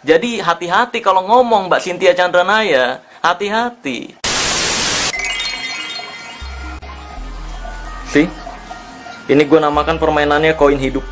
Jadi hati-hati kalau ngomong Mbak Cynthia Chandranaya, hati-hati. Sih, ini gue namakan permainannya koin hidup.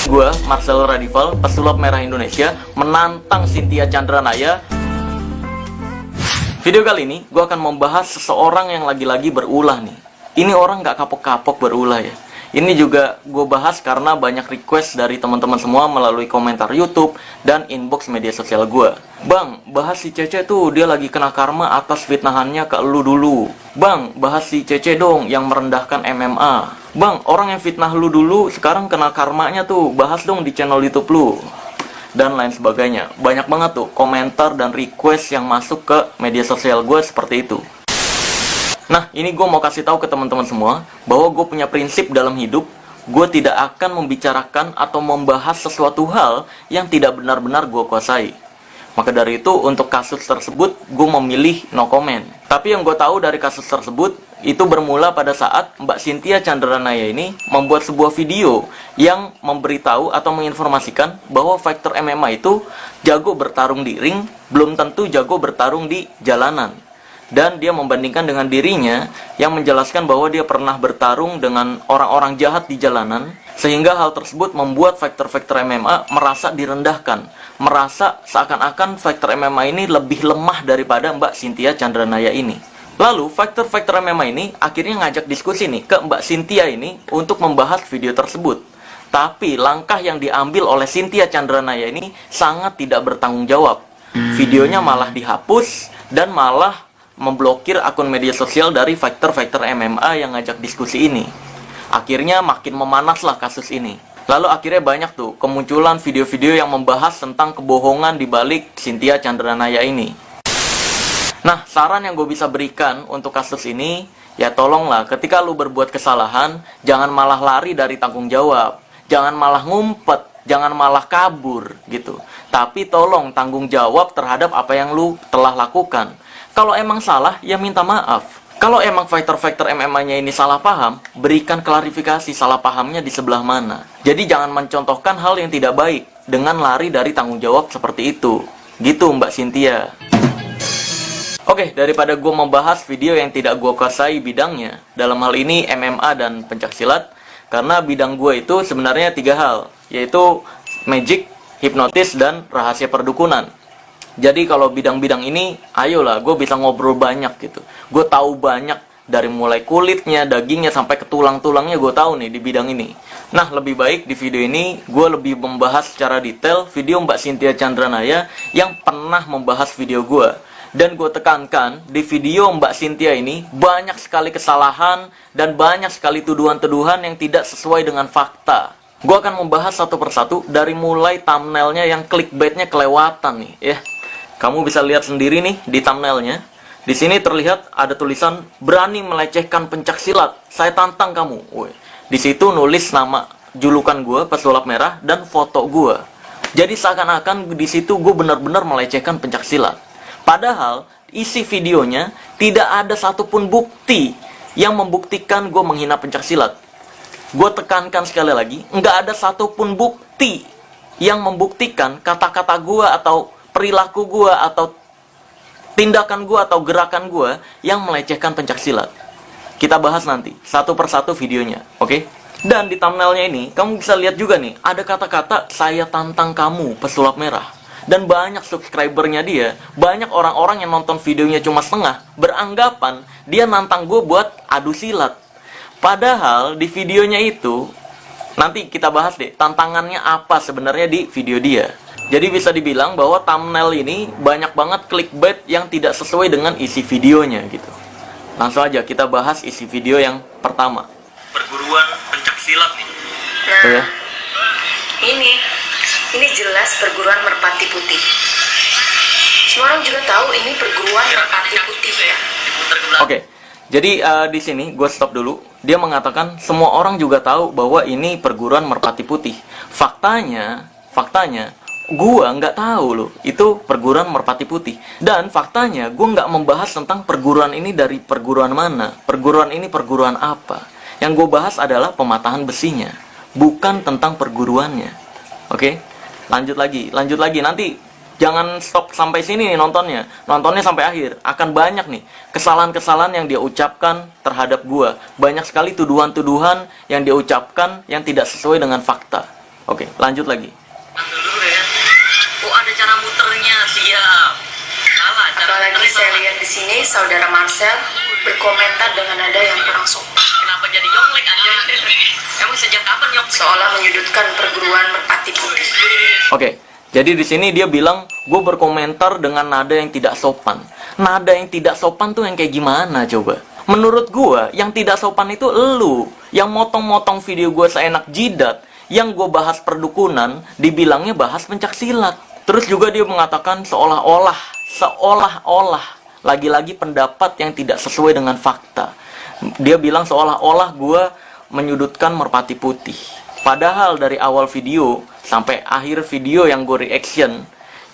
Gue, Marcelo Radival, pesulap merah Indonesia, menantang Cynthia Chandranaya. Video kali ini, gue akan membahas seseorang yang lagi-lagi berulah nih. Ini orang gak kapok-kapok berulah ya. Ini juga gue bahas karena banyak request dari teman-teman semua melalui komentar YouTube dan inbox media sosial gue. Bang, bahas si Cece tuh, dia lagi kena karma atas fitnahannya ke elu dulu. Bang, bahas si Cece dong yang merendahkan MMA. Bang, orang yang fitnah lu dulu sekarang kena karmanya tuh, bahas dong di channel YouTube lu. Dan lain sebagainya. Banyak banget tuh komentar dan request yang masuk ke media sosial gue seperti itu. Nah, ini gue mau kasih tahu ke teman-teman semua bahwa gue punya prinsip dalam hidup. Gue tidak akan membicarakan atau membahas sesuatu hal yang tidak benar-benar gue kuasai. Maka dari itu, untuk kasus tersebut, gue memilih no comment. Tapi yang gue tahu dari kasus tersebut, itu bermula pada saat Mbak Cynthia Chandranaya ini membuat sebuah video yang memberitahu atau menginformasikan bahwa fighter MMA itu jago bertarung di ring, belum tentu jago bertarung di jalanan. Dan dia membandingkan dengan dirinya yang menjelaskan bahwa dia pernah bertarung dengan orang-orang jahat di jalanan, sehingga hal tersebut membuat fighter-fighter MMA merasa direndahkan, merasa seakan-akan fighter MMA ini lebih lemah daripada Mbak Cynthia Chandranaya ini. Lalu fighter-fighter MMA ini akhirnya ngajak diskusi nih ke Mbak Cynthia ini untuk membahas video tersebut. Tapi langkah yang diambil oleh Cynthia Chandranaya ini sangat tidak bertanggung jawab. Videonya malah dihapus dan malah memblokir akun media sosial dari fighter-fighter MMA yang ngajak diskusi ini. Akhirnya makin memanaslah kasus ini. Lalu akhirnya banyak tuh kemunculan video-video yang membahas tentang kebohongan di balik Cynthia Chandranaya ini. Nah, saran yang gue bisa berikan untuk kasus ini, ya tolonglah ketika lu berbuat kesalahan, jangan malah lari dari tanggung jawab. Jangan malah ngumpet, jangan malah kabur gitu. Tapi tolong tanggung jawab terhadap apa yang lu telah lakukan. Kalau emang salah, ya minta maaf. Kalau emang fighter-fighter MMA-nya ini salah paham, berikan klarifikasi salah pahamnya di sebelah mana. Jadi jangan mencontohkan hal yang tidak baik dengan lari dari tanggung jawab seperti itu. Gitu Mbak Cynthia. Oke, daripada gue membahas video yang tidak gue kuasai bidangnya, dalam hal ini MMA dan pencaksilat, karena bidang gue itu sebenarnya 3 hal, yaitu magic, hipnotis, dan rahasia perdukunan. Jadi kalau bidang-bidang ini, ayolah, gue bisa ngobrol banyak gitu. Gue tahu banyak, dari mulai kulitnya, dagingnya, sampai ke tulang-tulangnya gue tahu nih di bidang ini. Nah, lebih baik di video ini, gue lebih membahas secara detail video Mbak Cynthia Chandranaya yang pernah membahas video gue. Dan gue tekankan, di video Mbak Cynthia ini, banyak sekali kesalahan dan banyak sekali tuduhan-tuduhan yang tidak sesuai dengan fakta. Gue akan membahas satu persatu dari mulai thumbnailnya yang clickbaitnya kelewatan nih, ya. Kamu bisa lihat sendiri nih di thumbnailnya. Di sini terlihat ada tulisan berani melecehkan pencaksilat. Saya tantang kamu. Woy. Di situ nulis nama julukan gue, pesulap merah, dan foto gue. Jadi seakan-akan di situ gue benar-benar melecehkan pencaksilat. Padahal isi videonya tidak ada satupun bukti yang membuktikan gue menghina pencaksilat. Gue tekankan sekali lagi, nggak ada satupun bukti yang membuktikan kata-kata gue atau perilaku gue atau tindakan gue atau gerakan gue yang melecehkan pencaksilat. Kita bahas nanti satu persatu videonya, oke? Dan di thumbnailnya ini kamu bisa lihat juga nih, ada kata-kata saya tantang kamu pesulap merah. Dan banyak subscribernya dia, banyak orang-orang yang nonton videonya cuma setengah beranggapan dia nantang gue buat adu silat. Padahal di videonya itu, nanti kita bahas deh tantangannya apa sebenarnya di video dia. Jadi bisa dibilang bahwa thumbnail ini banyak banget clickbait yang tidak sesuai dengan isi videonya gitu. Langsung aja kita bahas isi video yang pertama. Perguruan pencaksilat nih. Nah, ya. ini jelas perguruan merpati putih. Semua orang juga tahu ini perguruan merpati putih ya. Oke. Jadi di sini gue stop dulu. Dia mengatakan semua orang juga tahu bahwa ini perguruan merpati putih. Faktanya gua nggak tahu loh itu perguruan merpati putih. Dan faktanya gua nggak membahas tentang perguruan ini dari perguruan mana, perguruan ini perguruan apa. Yang gua bahas adalah pematahan besinya, bukan tentang perguruannya. Oke, lanjut lagi. Nanti Jangan stop sampai sini nih nontonnya. Nontonnya sampai akhir. Akan banyak nih kesalahan-kesalahan yang dia ucapkan terhadap gua. Banyak sekali tuduhan-tuduhan yang dia ucapkan yang tidak sesuai dengan fakta. Oke, lanjut lagi. Dulu ya. Oh, ada cara muternya, siap. Salah, cara Apalagi muternya saya salah. lihat di sini saudara Marcel berkomentar dengan nada yang kurang sopan, Kenapa jadi yonglek aja? Emang sejak kapan yonglek? seolah menyudutkan perguruan Merpati Putih. Oke, jadi di sini dia bilang gue berkomentar dengan nada yang tidak sopan. Nada yang tidak sopan tuh yang kayak gimana coba? Menurut gue, yang tidak sopan itu elu, yang motong-motong video gue seenak jidat, yang gue bahas perdukunan, dibilangnya bahas pencaksilat. Terus juga dia mengatakan seolah-olah, lagi-lagi pendapat yang tidak sesuai dengan fakta. Dia bilang seolah-olah gue menyudutkan Merpati Putih. Padahal dari awal video sampai akhir video yang gue reaction,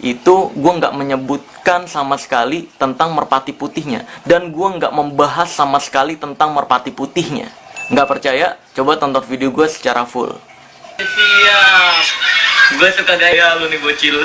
itu gue nggak menyebutkan sama sekali tentang Merpati Putihnya. Dan gue nggak membahas sama sekali tentang Merpati Putihnya. Nggak percaya? Coba tonton video gue secara full. Siap. Gue suka gaya lu nih bocil.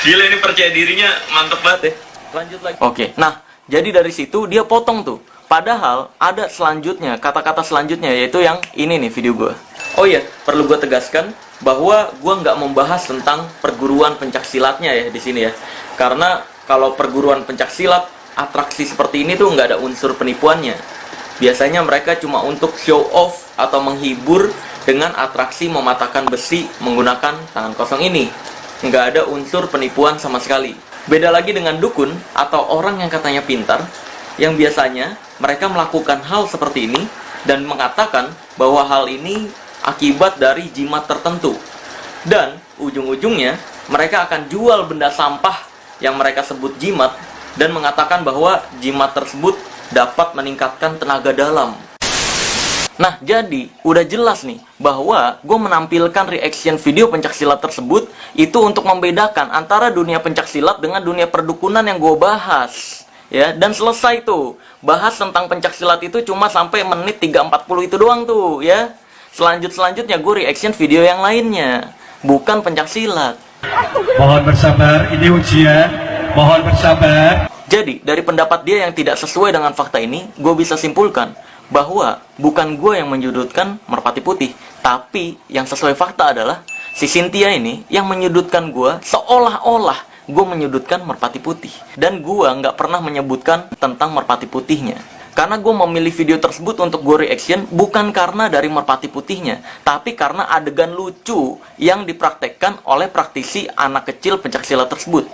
Gila, ini percaya dirinya mantep banget ya. Lanjut lagi. Oke, nah jadi dari situ dia potong tuh. Padahal ada selanjutnya, kata-kata selanjutnya, yaitu yang ini nih video gue. Oh iya, perlu gue tegaskan bahwa gue nggak membahas tentang perguruan pencaksilatnya ya di sini ya. Karena kalau perguruan pencaksilat, atraksi seperti ini tuh nggak ada unsur penipuannya. Biasanya mereka cuma untuk show off atau menghibur dengan atraksi mematahkan besi menggunakan tangan kosong ini. Nggak ada unsur penipuan sama sekali. Beda lagi dengan dukun atau orang yang katanya pintar, yang biasanya mereka melakukan hal seperti ini dan mengatakan bahwa hal ini akibat dari jimat tertentu. Dan ujung-ujungnya mereka akan jual benda sampah yang mereka sebut jimat dan mengatakan bahwa jimat tersebut dapat meningkatkan tenaga dalam. Nah, jadi udah jelas nih bahwa gue menampilkan reaction video pencaksilat tersebut itu untuk membedakan antara dunia pencaksilat dengan dunia perdukunan yang gue bahas. Ya, dan selesai tuh. Bahas tentang pencaksilat itu cuma sampai menit 3:40 itu doang tuh, ya. Selanjutnya gue reaction video yang lainnya, bukan pencaksilat. Mohon bersabar, ini ujian. Mohon bersabar. Jadi, dari pendapat dia yang tidak sesuai dengan fakta ini, gue bisa simpulkan bahwa bukan gue yang menyudutkan Merpati Putih, tapi yang sesuai fakta adalah si Cynthia ini yang menyudutkan gue seolah-olah gue menyudutkan Merpati Putih. Dan gue nggak pernah menyebutkan tentang Merpati Putihnya. Karena gue memilih video tersebut untuk gue reaction bukan karena dari Merpati Putihnya, tapi karena adegan lucu yang dipraktekkan oleh praktisi anak kecil pencaksilat tersebut.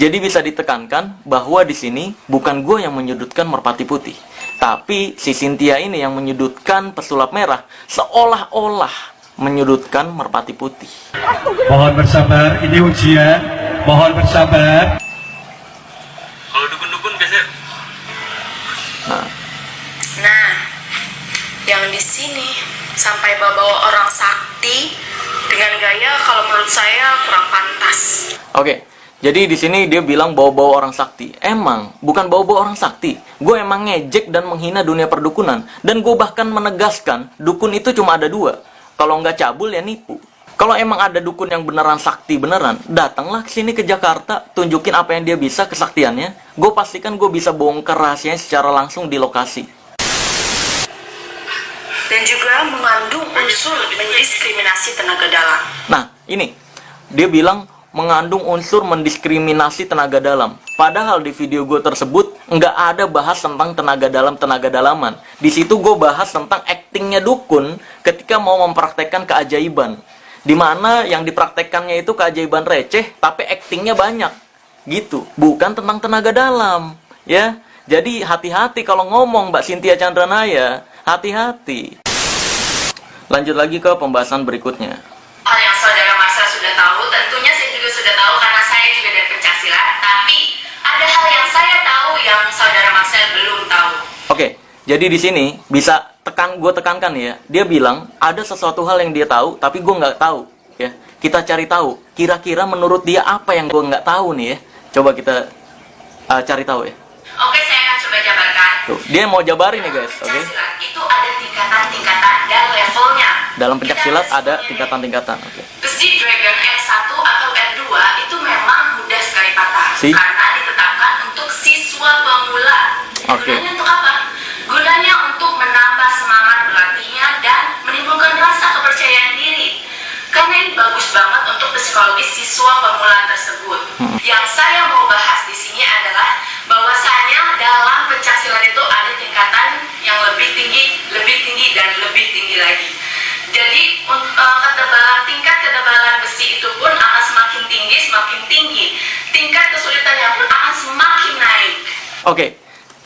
Jadi bisa ditekankan bahwa di sini bukan gue yang menyudutkan Merpati Putih, tapi si Cynthia ini yang menyudutkan pesulap merah seolah-olah menyudutkan Merpati Putih. Mohon bersabar, ini ujian. Mohon bersabar. Kalau dukun-dukun biasanya Nah, yang di sini sampai bawa orang sakti dengan gaya kalau menurut saya kurang pantas. Oke, jadi di sini dia bilang bawa-bawa orang sakti. Emang bukan bawa-bawa orang sakti. Gue emang ngejek dan menghina dunia perdukunan. Dan gue bahkan menegaskan dukun itu cuma ada dua. Kalau nggak cabul ya nipu. Kalau emang ada dukun yang beneran sakti beneran, datanglah ke sini ke Jakarta, tunjukin apa yang dia bisa kesaktiannya. Gue pastikan gue bisa bongkar rahasianya secara langsung di lokasi. Dan juga mengandung unsur mendiskriminasi tenaga dalam. Nah, ini dia bilang mengandung unsur mendiskriminasi tenaga dalam. Padahal di video gue tersebut nggak ada bahas tentang tenaga dalaman. Di situ gue bahas tentang aktingnya dukun ketika mau mempraktekkan keajaiban. Dimana yang dipraktekkannya itu keajaiban receh, tapi aktingnya banyak. Gitu, bukan tentang tenaga dalam. Ya, jadi hati-hati kalau ngomong Mbak Cynthia Chandranaya. Hati-hati. Lanjut lagi ke pembahasan berikutnya. Hal yang saudara Marcel sudah tahu, tentunya saya juga sudah tahu karena saya juga dari pencaksilat. Tapi ada hal yang saya tahu yang saudara Marcel belum tahu. Oke, jadi di sini bisa gue tekankan ya. Dia bilang ada sesuatu hal yang dia tahu, tapi gue nggak tahu. Ya, kita cari tahu. Kira-kira menurut dia apa yang gue nggak tahu nih ya? Coba kita cari tahu ya. Oke, saya akan coba jabarkan. Tuh, dia mau jabarin nih guys, oke? Pencaksilat itu ada tingkatan-tingkatan dan levelnya. Dalam pencaksilat ada tingkatan-tingkatan, oke. Besi Dragon R1 atau R2 itu memang karena ditetapkan untuk siswa pemula. Oke. Gunanya untuk apa? Gunanya untuk menambah semangat berlatihnya dan menimbulkan rasa kepercayaan diri. Karena ini bagus banget untuk psikologis siswa pemula tersebut. Yang saya mau bahas di sini adalah bahwasanya dalam pencaksilat itu ada tingkatan yang lebih tinggi dan lebih tinggi lagi. Jadi tingkat ketebalan besi itu pun akan semakin tinggi. Tingkat kesulitannya pun akan semakin naik.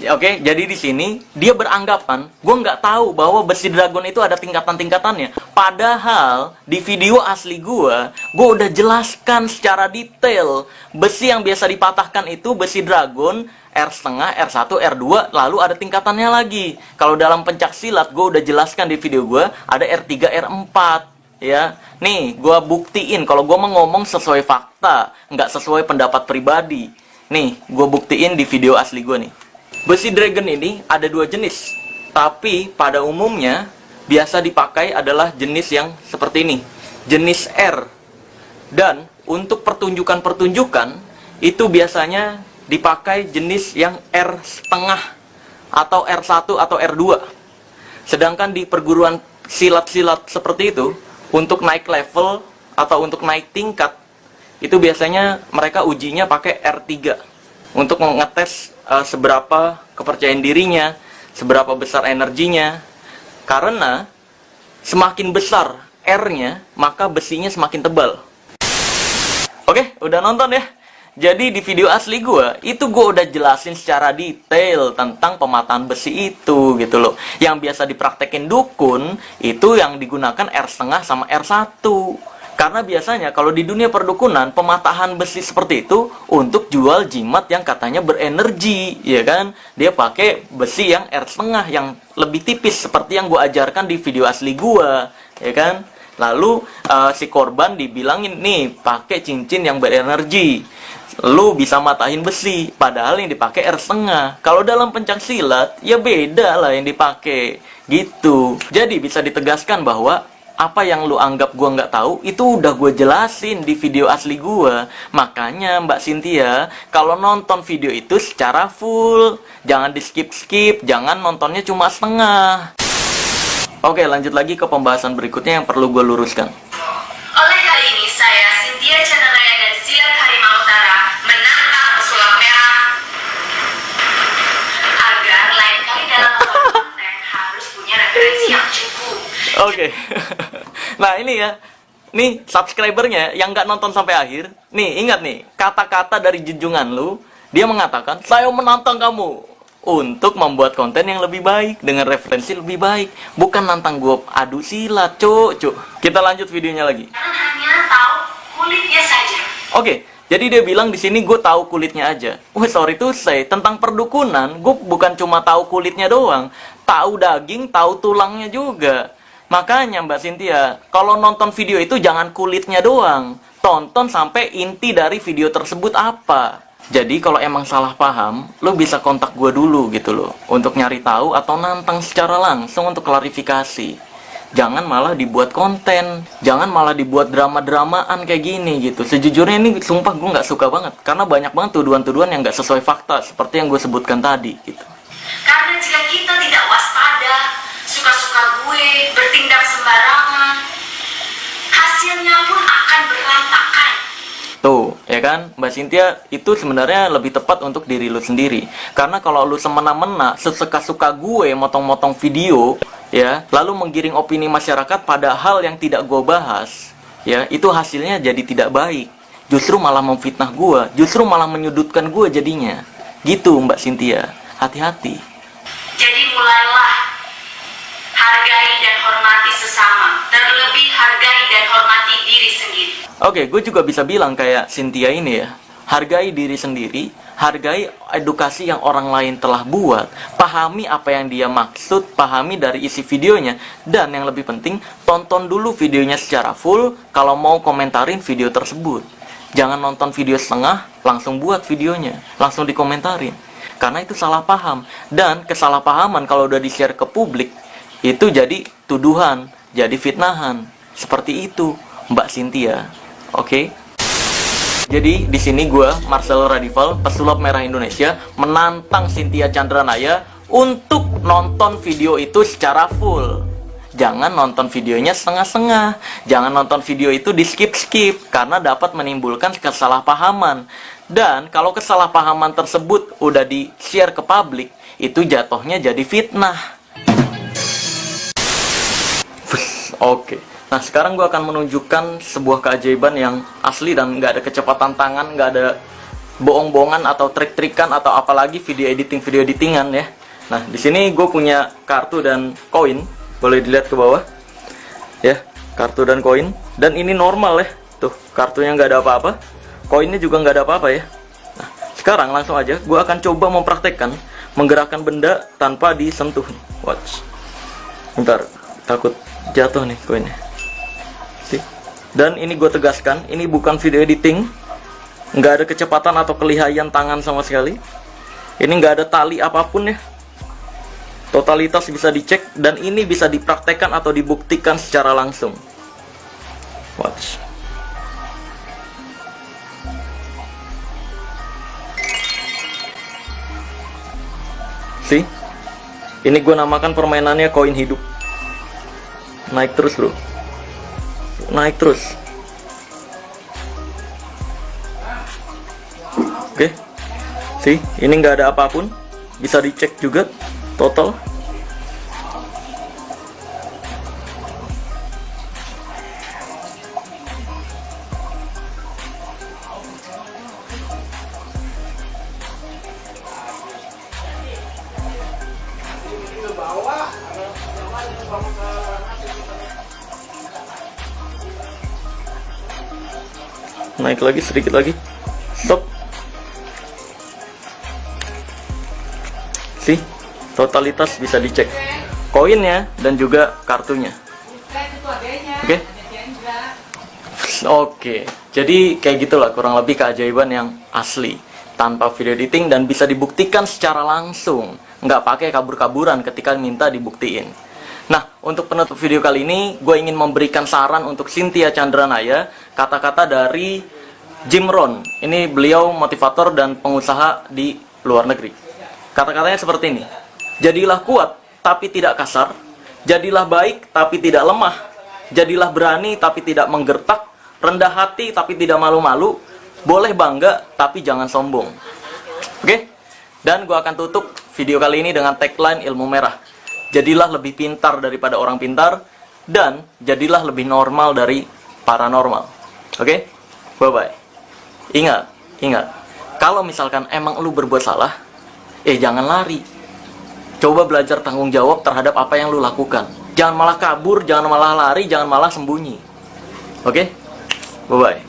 Oke, jadi di sini dia beranggapan gue nggak tahu bahwa besi dragon itu ada tingkatan-tingkatannya. Padahal di video asli gue udah jelaskan secara detail besi yang biasa dipatahkan itu besi dragon R setengah, R1, R2, lalu ada tingkatannya lagi. Kalau dalam pencak silat gue udah jelaskan di video gue ada R3, R4. Ya, nih gue buktiin kalau gue mau ngomong sesuai fakta, nggak sesuai pendapat pribadi. Nih, gue buktiin di video asli gue nih. Besi dragon ini ada dua jenis, tapi pada umumnya biasa dipakai adalah jenis yang seperti ini, jenis R. Dan untuk pertunjukan-pertunjukan itu biasanya dipakai jenis yang R setengah atau R1 atau R2. Sedangkan di perguruan silat-silat seperti itu, untuk naik level atau untuk naik tingkat, itu biasanya mereka ujinya pakai R3 untuk mengetes seberapa kepercayaan dirinya, seberapa besar energinya. Karena semakin besar R-nya, maka besinya semakin tebal. Oke, udah nonton ya? Jadi di video asli gue udah jelasin secara detail tentang pematahan besi itu gitu loh. Yang biasa dipraktekin dukun itu yang digunakan R setengah sama R1. Karena biasanya kalau di dunia perdukunan pematahan besi seperti itu untuk jual jimat yang katanya berenergi, ya kan? Dia pakai besi yang R setengah yang lebih tipis seperti yang gue ajarkan di video asli gue, ya kan? Lalu si korban dibilangin nih pakai cincin yang berenergi, lu bisa matahin besi, padahal yang dipakai R setengah. Kalau dalam pencak silat ya beda lah yang dipakai gitu. Jadi bisa ditegaskan bahwa apa yang lu anggap gua nggak tahu itu udah gue jelasin di video asli gua. Makanya Mbak Cynthia, kalau nonton video itu secara full, jangan di skip-skip, jangan nontonnya cuma setengah. Oke, lanjut lagi ke pembahasan berikutnya yang perlu gue luruskan. Oleh kali ini saya, Cynthia Chananaya dan Silat Harimau Utara menantang pesulap merah agar lain kali dalam konten harus punya referensi yang cukup. Oke. Nah ini ya, nih subscribernya yang nggak nonton sampai akhir, nih ingat nih kata-kata dari junjungan lu, dia mengatakan saya menantang kamu untuk membuat konten yang lebih baik dengan referensi lebih baik, bukan nantang gue adu silat, cuk. Kita lanjut videonya lagi. Kalian hanya tahu kulitnya saja. Oke, jadi dia bilang di sini gue tahu kulitnya aja. Sorry to say, tentang perdukunan gue bukan cuma tahu kulitnya doang, tahu daging, tahu tulangnya juga. Makanya Mbak Cynthia, kalau nonton video itu jangan kulitnya doang, tonton sampai inti dari video tersebut apa. Jadi kalau emang salah paham, lo bisa kontak gue dulu gitu loh, untuk nyari tahu atau nantang secara langsung untuk klarifikasi. Jangan malah dibuat konten, jangan malah dibuat drama-dramaan kayak gini gitu. Sejujurnya ini sumpah gue nggak suka banget, karena banyak banget tuduhan-tuduhan yang nggak sesuai fakta, seperti yang gue sebutkan tadi gitu. Karena jika kita tidak waspada, suka-suka gue, bertindak sembarangan, hasilnya pun akan berantakan. Tuh, ya kan, Mbak Cynthia, itu sebenarnya lebih tepat untuk diri lu sendiri. Karena kalau lu semena-mena, sesuka-suka gue motong-motong video, ya, lalu menggiring opini masyarakat pada hal yang tidak gue bahas, ya, itu hasilnya jadi tidak baik. Justru malah memfitnah gue, justru malah menyudutkan gue jadinya. Gitu, Mbak Cynthia, hati-hati. Jadi mulailah hargai dan hormati sesama, terlebih hargai dan hormati diri sendiri. Oke, gue juga bisa bilang kayak Cynthia ini ya. Hargai diri sendiri, hargai edukasi yang orang lain telah buat, pahami apa yang dia maksud, pahami dari isi videonya, dan yang lebih penting, tonton dulu videonya secara full kalau mau komentarin video tersebut. Jangan nonton video setengah, langsung buat videonya, langsung dikomentarin. Karena itu salah paham, dan kesalahpahaman kalau udah di-share ke publik, itu jadi tuduhan, jadi fitnahan. Seperti itu, Mbak Cynthia. Oke? Jadi di sini gue, Marcelo Radival, pesulap merah Indonesia, menantang Cynthia Chandranaya untuk nonton video itu secara full. Jangan nonton videonya setengah-setengah. Jangan nonton video itu di skip-skip, karena dapat menimbulkan kesalahpahaman. Dan kalau kesalahpahaman tersebut udah di-share ke publik, itu jatuhnya jadi fitnah. Oke. Nah, sekarang gue akan menunjukkan sebuah keajaiban yang asli dan nggak ada kecepatan tangan, nggak ada bohong-bohongan atau trik-trikan atau apalagi video editingan ya. Nah, di sini gue punya kartu dan koin, boleh dilihat ke bawah, ya, kartu dan koin. Dan ini normal ya, tuh kartunya nggak ada apa-apa, koinnya juga nggak ada apa-apa ya. Nah, sekarang langsung aja gue akan coba mempraktekkan menggerakkan benda tanpa disentuh. Watch, bentar, takut jatuh nih koinnya. Dan ini gue tegaskan, ini bukan video editing, nggak ada kecepatan atau kelihayan tangan sama sekali. Ini nggak ada tali apapun ya. Totalitas bisa dicek dan ini bisa dipraktekkan atau dibuktikan secara langsung. Watch. See? Ini gue namakan permainannya koin hidup. Naik terus bro, naik terus. Oke, see, ini nggak ada apapun, bisa dicek juga total. Naik lagi, sedikit lagi. Stop. See, totalitas bisa dicek, koinnya dan juga kartunya. Oke. Oke. Jadi kayak gitulah kurang lebih keajaiban yang asli, tanpa video editing dan bisa dibuktikan secara langsung, nggak pakai kabur-kaburan ketika minta dibuktiin. Nah, untuk penutup video kali ini, gue ingin memberikan saran untuk Cynthia Chandranaya, kata-kata dari Jim Rohn. Ini beliau motivator dan pengusaha di luar negeri. Kata-katanya seperti ini. Jadilah kuat, tapi tidak kasar. Jadilah baik, tapi tidak lemah. Jadilah berani, tapi tidak menggertak. Rendah hati, tapi tidak malu-malu. Boleh bangga, tapi jangan sombong. Oke? Dan gue akan tutup video kali ini dengan tagline ilmu merah. Jadilah lebih pintar daripada orang pintar, dan jadilah lebih normal dari paranormal. Oke? Bye-bye. Ingat, kalau misalkan emang lu berbuat salah, jangan lari. Coba belajar tanggung jawab terhadap apa yang lu lakukan. Jangan malah kabur, jangan malah lari, jangan malah sembunyi. Oke? Bye-bye.